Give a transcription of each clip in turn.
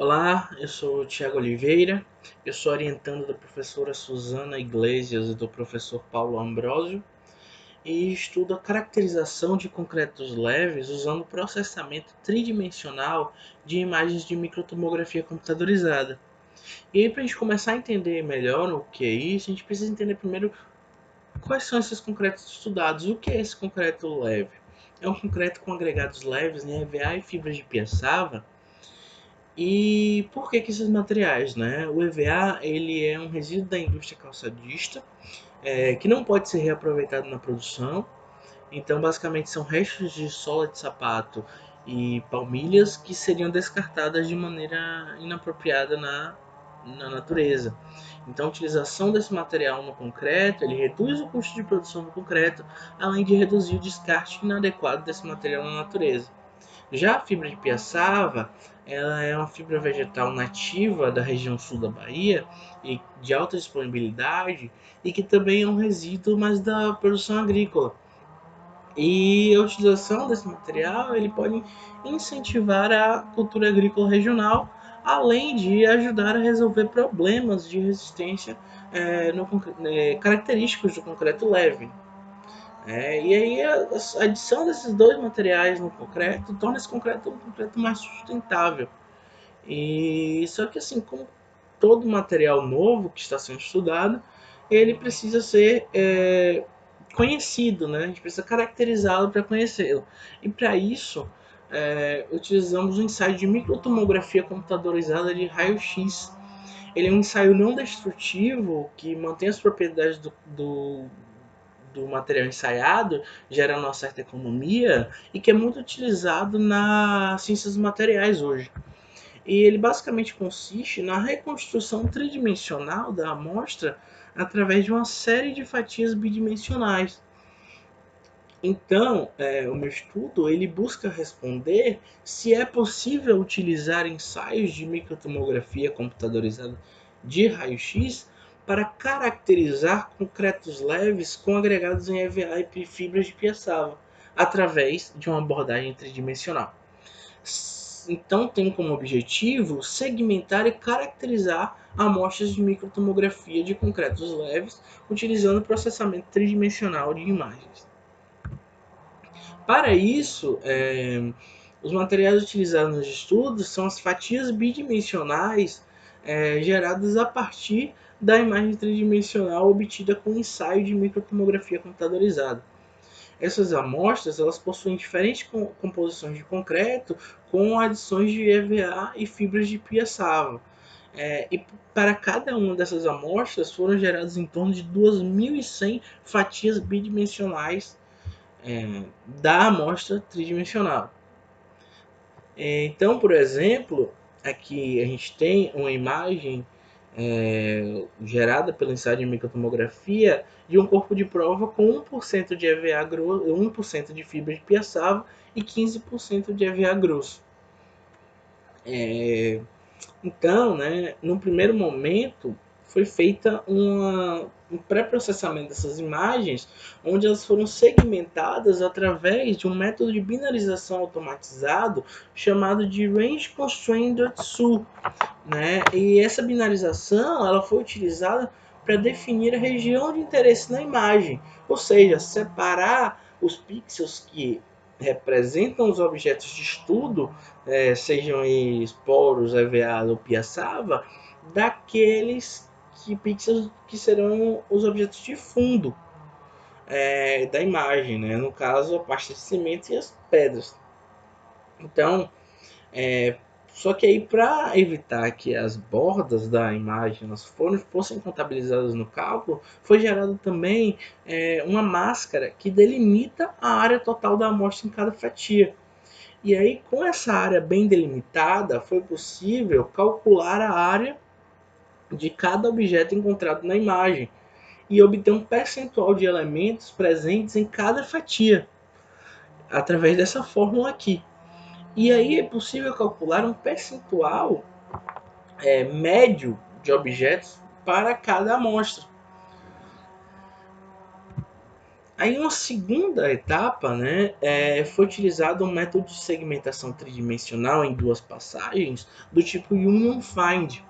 Olá, eu sou o Tiago Oliveira, eu sou orientando da professora Suzana Iglesias e do professor Paulo Ambrósio e estudo a caracterização de concretos leves usando processamento tridimensional de imagens de microtomografia computadorizada. E aí, para a gente começar a entender melhor o que é isso, a gente precisa entender primeiro quais são esses concretos estudados. O que é esse concreto leve? É um concreto com agregados leves em EVA e fibras de piaçava. E por que esses materiais, né? O EVA ele é um resíduo da indústria calçadista que não pode ser reaproveitado na produção. Então, basicamente, são restos de sola de sapato e palmilhas que seriam descartadas de maneira inapropriada na natureza. Então, a utilização desse material no concreto ele reduz o custo de produção do concreto, além de reduzir o descarte inadequado desse material na natureza. Já a fibra de piaçava, ela é uma fibra vegetal nativa da região sul da Bahia e de alta disponibilidade e que também é um resíduo mais da produção agrícola. E a utilização desse material ele pode incentivar a cultura agrícola regional, além de ajudar a resolver problemas de resistência característicos do concreto leve. E aí a adição desses dois materiais no concreto torna esse concreto um concreto mais sustentável. E só que assim, como todo material novo que está sendo estudado, ele precisa ser conhecido, né? A gente precisa caracterizá-lo para conhecê-lo. E para isso, utilizamos o ensaio de microtomografia computadorizada de raio-x. Ele é um ensaio não destrutivo que mantém as propriedades do material ensaiado, gerando uma certa economia e que é muito utilizado nas ciências materiais hoje. E ele basicamente consiste na reconstrução tridimensional da amostra através de uma série de fatias bidimensionais. Então, o meu estudo ele busca responder se é possível utilizar ensaios de microtomografia computadorizada de raio-x para caracterizar concretos leves com agregados em EVA e fibras de piaçava, através de uma abordagem tridimensional. Então, tem como objetivo segmentar e caracterizar amostras de microtomografia de concretos leves utilizando processamento tridimensional de imagens. Para isso, os materiais utilizados nos estudos são as fatias bidimensionais geradas a partir da imagem tridimensional obtida com o ensaio de microtomografia computadorizada. Essas amostras elas possuem diferentes composições de concreto com adições de EVA e fibras de piaçava. E para cada uma dessas amostras foram geradas em torno de 2.100 fatias bidimensionais da amostra tridimensional. Então, por exemplo, aqui a gente tem uma imagem gerada pelo ensaio de microtomografia de um corpo de prova com 1% de EVA grosso, 1% de fibra de piaçava e 15% de EVA grosso. Então, né, no primeiro momento, foi feita um pré-processamento dessas imagens, onde elas foram segmentadas através de um método de binarização automatizado chamado de Range Constraint SU, né? E essa binarização ela foi utilizada para definir a região de interesse na imagem, ou seja, separar os pixels que representam os objetos de estudo, sejam eles poros, EVA ou piaçava, daqueles pixels que serão os objetos de fundo da imagem, né? No caso, a pasta de cimento e as pedras. Então, é, só que aí, para evitar que as bordas da imagem fossem contabilizadas no cálculo, foi gerada também uma máscara que delimita a área total da amostra em cada fatia. E aí, com essa área bem delimitada, foi possível calcular a área de cada objeto encontrado na imagem e obter um percentual de elementos presentes em cada fatia, através dessa fórmula aqui. E aí é possível calcular um percentual médio de objetos para cada amostra. Aí, uma segunda etapa, né, foi utilizado um método de segmentação tridimensional em duas passagens do tipo Union Find.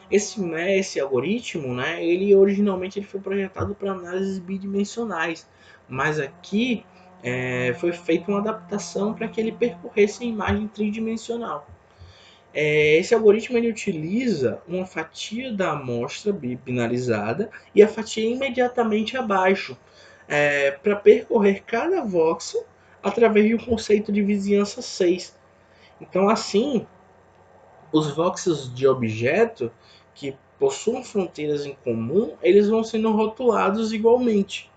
Esse algoritmo, né, originalmente ele foi projetado para análises bidimensionais, mas aqui foi feita uma adaptação para que ele percorresse a imagem tridimensional. Esse algoritmo ele utiliza uma fatia da amostra binarizada e a fatia imediatamente abaixo, para percorrer cada voxel através de um conceito de vizinhança 6. Então, assim, os voxels de objeto que possuem fronteiras em comum, eles vão sendo rotulados igualmente.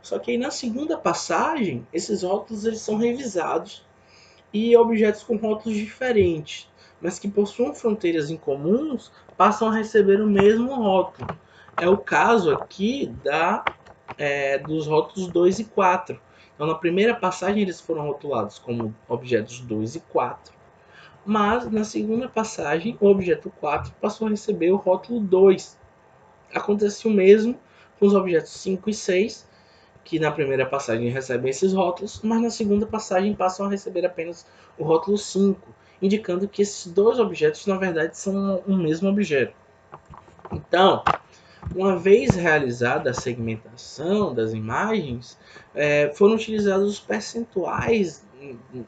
Só que aí na segunda passagem, esses rótulos eles são revisados e objetos com rótulos diferentes, mas que possuem fronteiras incomuns, passam a receber o mesmo rótulo. É o caso aqui dos rótulos 2 e 4. Então, na primeira passagem, eles foram rotulados como objetos 2 e 4, mas na segunda passagem, o objeto 4 passou a receber o rótulo 2. Acontece o mesmo com os objetos 5 e 6, que na primeira passagem recebem esses rótulos, mas na segunda passagem passam a receber apenas o rótulo 5, indicando que esses dois objetos na verdade são um mesmo objeto. Então, uma vez realizada a segmentação das imagens, foram utilizados os percentuais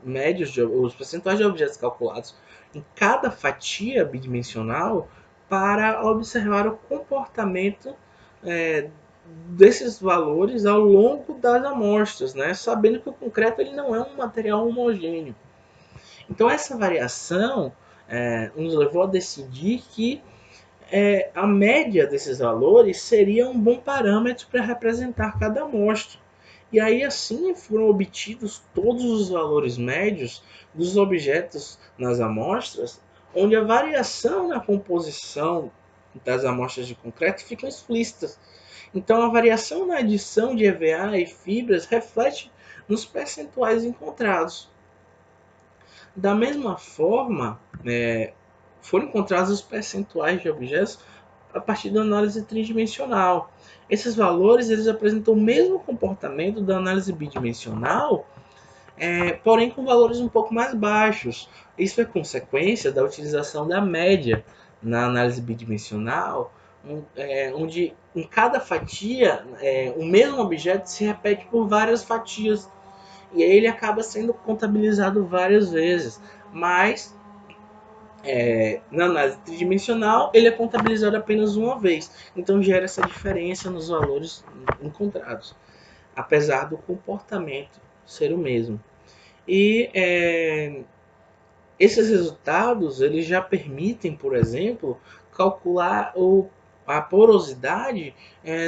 médios, os percentuais de objetos calculados em cada fatia bidimensional para observar o comportamento é, desses valores ao longo das amostras, né? Sabendo que o concreto ele não é um material homogêneo. Então essa variação nos levou a decidir que a média desses valores seria um bom parâmetro para representar cada amostra. E aí assim foram obtidos todos os valores médios dos objetos nas amostras, onde a variação na composição das amostras de concreto ficam explícitas. Então a variação na adição de EVA e fibras reflete nos percentuais encontrados. Da mesma forma, foram encontrados os percentuais de objetos a partir da análise tridimensional. Esses valores eles apresentam o mesmo comportamento da análise bidimensional, porém com valores um pouco mais baixos. Isso é consequência da utilização da média na análise bidimensional, onde em cada fatia o mesmo objeto se repete por várias fatias e aí ele acaba sendo contabilizado várias vezes, mas na análise tridimensional ele é contabilizado apenas uma vez, então gera essa diferença nos valores encontrados, apesar do comportamento ser o mesmo. E esses resultados eles já permitem, por exemplo, calcular a porosidade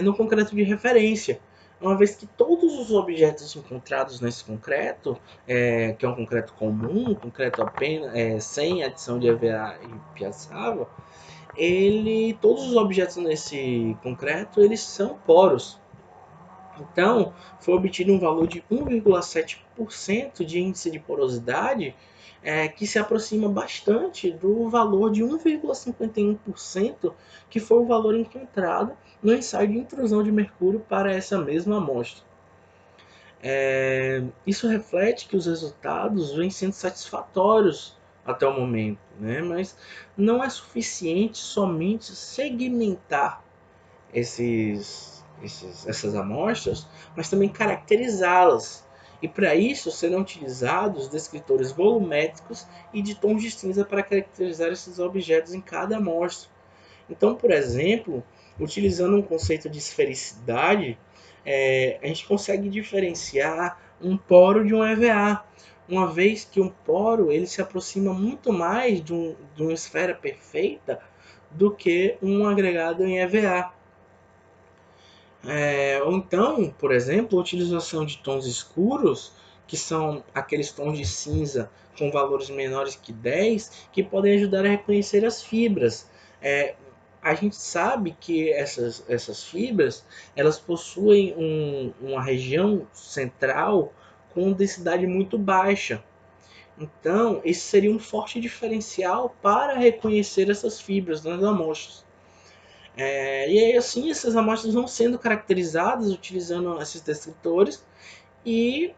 no concreto de referência, uma vez que todos os objetos encontrados nesse concreto, que é um concreto comum, um concreto apenas sem adição de EVA e piaçava, todos os objetos nesse concreto eles são poros. Então, foi obtido um valor de 1,7% de índice de porosidade, que se aproxima bastante do valor de 1,51%, que foi o valor encontrado no ensaio de intrusão de mercúrio para essa mesma amostra. Isso reflete que os resultados vêm sendo satisfatórios até o momento, né? Mas não é suficiente somente segmentar essas amostras, mas também caracterizá-las. E para isso serão utilizados descritores volumétricos e de tons de cinza para caracterizar esses objetos em cada amostra. Então, por exemplo, utilizando um conceito de esfericidade, a gente consegue diferenciar um poro de um EVA, uma vez que um poro ele se aproxima muito mais de uma esfera perfeita do que um agregado em EVA. Ou então, por exemplo, a utilização de tons escuros, que são aqueles tons de cinza com valores menores que 10, que podem ajudar a reconhecer as fibras. A gente sabe que essas fibras elas possuem uma região central com densidade muito baixa. Então, esse seria um forte diferencial para reconhecer essas fibras nas amostras. E aí, assim, essas amostras vão sendo caracterizadas utilizando esses descritores e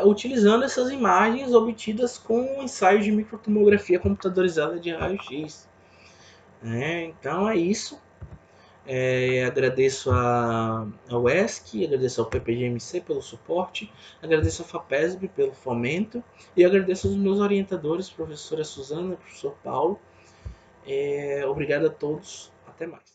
utilizando essas imagens obtidas com ensaios de microtomografia computadorizada de raio-x. Então é isso. Agradeço ao ESC, agradeço ao PPGMC pelo suporte, agradeço ao FAPESB pelo fomento e agradeço aos meus orientadores, professora Suzana e professor Paulo. Obrigado a todos, até mais.